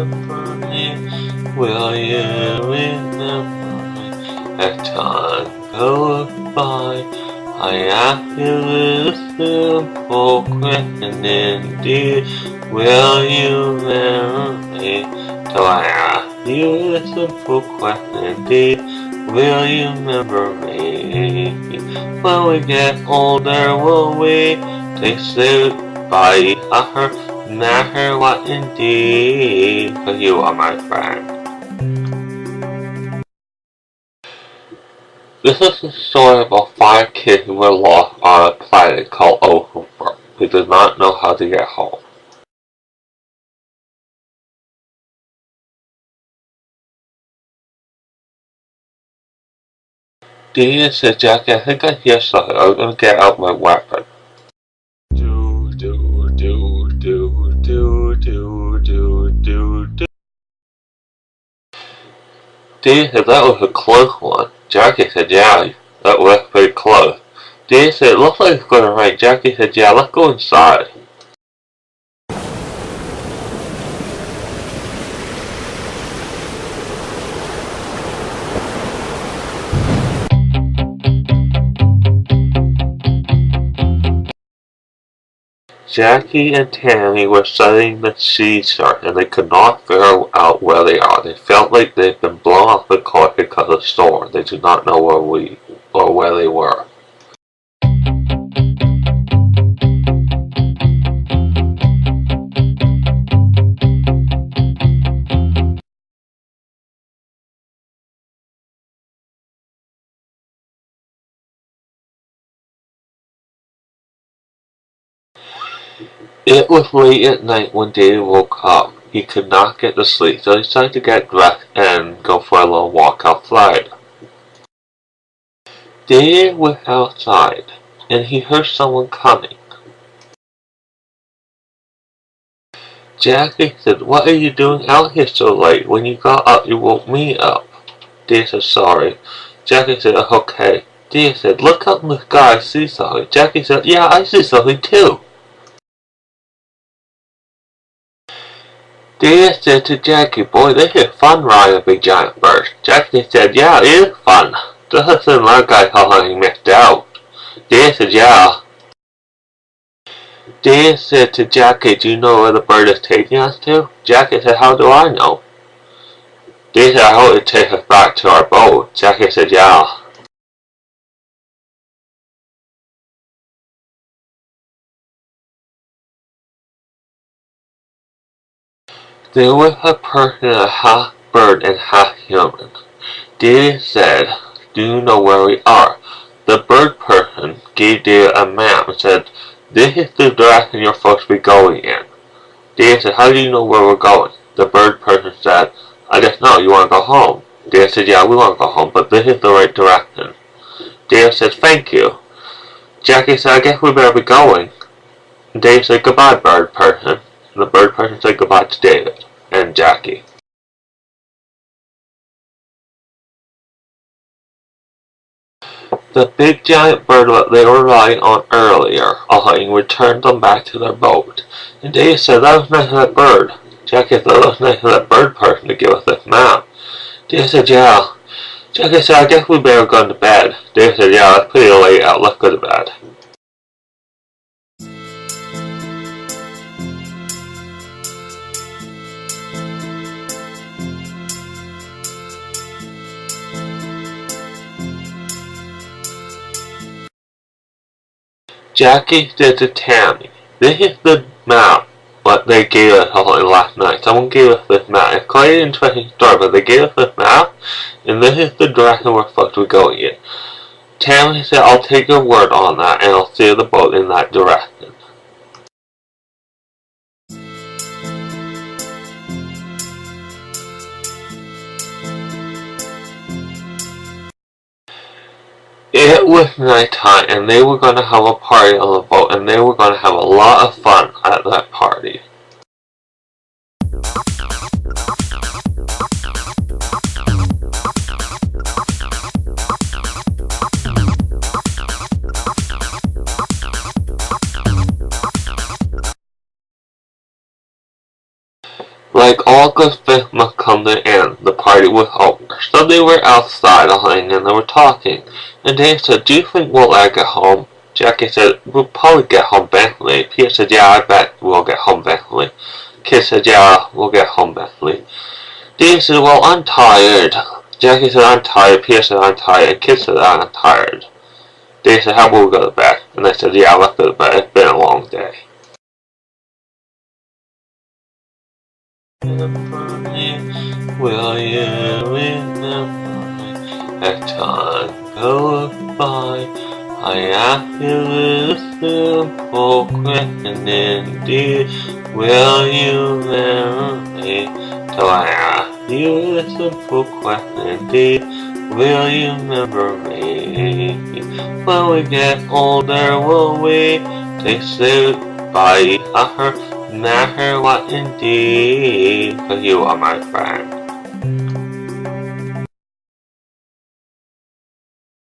remember me? Will you remember me? As time goes by, I ask you this simple question indeed. Will you remember me? So I ask you this simple question indeed. Will you remember me? When we get older, will we say goodbye? No matter what indeed, 'cause you are my friend. This is the story about 5 kids who were lost on a planet called Overworld. They did not know how to get home. Dean said, Jackie, I think I hear something. I'm gonna get out my weapon. Do, do, do, do, do, do, do, do, do. Dean said, that was a close one. Jackie said, yeah, that was pretty close. Dean said, it looks like it's gonna rain. Jackie said, yeah, let's go inside. Jackie and Tammy were studying the sea stars and they could not figure out where they are. They felt like they'd been blown off the course because of the storm. They did not know where they were. It was late at night when David woke up. He could not get to sleep, so he decided to get dressed and go for a little walk outside. David was outside, and he heard someone coming. Jackie said, what are you doing out here so late? When you got up, you woke me up. David said, sorry. Jackie said, okay. David said, look up in the sky, I see something. Jackie said, yeah, I see something too. David said to Jackie, boy, this is fun riding a big giant bird. Jackie said, yeah, it is fun. This isn't like I thought he missed out. David said, yeah. David said to Jackie, do you know where the bird is taking us to? Jackie said, how do I know? David said, I hope it takes us back to our boat. Jackie said, yeah. There was a person, a half bird and half human. David said, do you know where we are? The bird person gave David a map and said, this is the direction you're supposed to be going in. David said, how do you know where we're going? The bird person said, I just know, you want to go home. David said, yeah, we want to go home, but this is the right direction. David said, thank you. Jackie said, I guess we better be going. And David said, goodbye, bird person. And the bird person said goodbye to David and Jackie. The big giant bird that they were riding on earlier, returned them back to their boat. And David said, that was nice of that bird. Jackie said, that was nice of that bird person to give us this map. David said, yeah. Jackie said, I guess we better go to bed. David said, yeah, it's pretty late out, let's go to bed. Jackie said to Tammy, this is the map what they gave us last night. Someone gave us this map. It's quite an interesting story, but they gave us this map, and this is the direction we're supposed to be going in. Tammy said, I'll take your word on that, and I'll steer the boat in that direction. It was nighttime, and they were going to have a party on the boat, and they were going to have a lot of fun at that party. Like all good things must come to an end, the party was over. So they were outside hanging and they were talking. And Dan said, "Do you think we'll ever get home?" Jackie said, "We'll probably get home eventually." Peter said, "Yeah, I bet we'll get home eventually." Kid said, "Yeah, we'll get home eventually." Dan said, "Well, I'm tired." Jackie said, "I'm tired." Peter said, "I'm tired." And Kid said, "I'm tired." Dan said, "How about we go to bed?" And they said, "Yeah, let's go to bed. It's been a long day." Will you remember me as time goes by? I ask you a simple question indeed. Will you remember me? So I ask you a simple question indeed. Will you remember me? When we get older, will we say goodbye? No matter what indeed, 'cause you are my friend.